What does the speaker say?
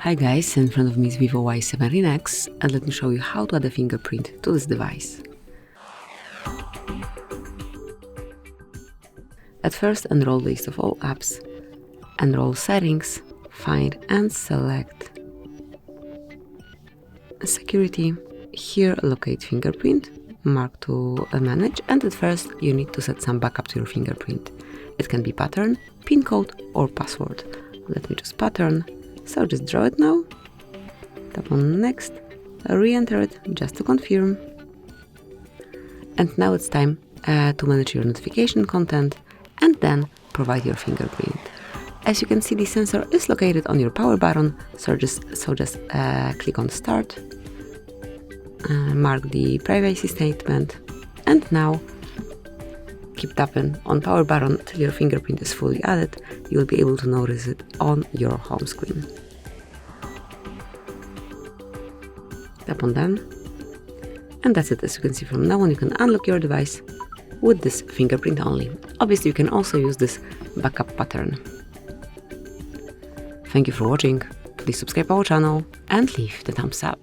Hi guys, in front of me is VIVO Y17s and let me show you how to add a fingerprint to this device. At first, enroll the list of all apps, enroll settings, find and select security. Here locate fingerprint, mark to manage, and at first you need to set some backup to your fingerprint. It can be pattern, PIN code or password. Let me choose pattern. So just draw it now, tap on next, re-enter it just to confirm. And now it's time to manage your notification content and then provide your fingerprint. As you can see, the sensor is located on your power button, so just click on start, mark the privacy statement, and now keep tapping on power button till your fingerprint is fully added. You will be able to notice it on your home screen. Tap on done. And that's it. As you can see, from now on you can unlock your device with this fingerprint only. Obviously you can also use this backup pattern. Thank you for watching. Please subscribe our channel and leave the thumbs up.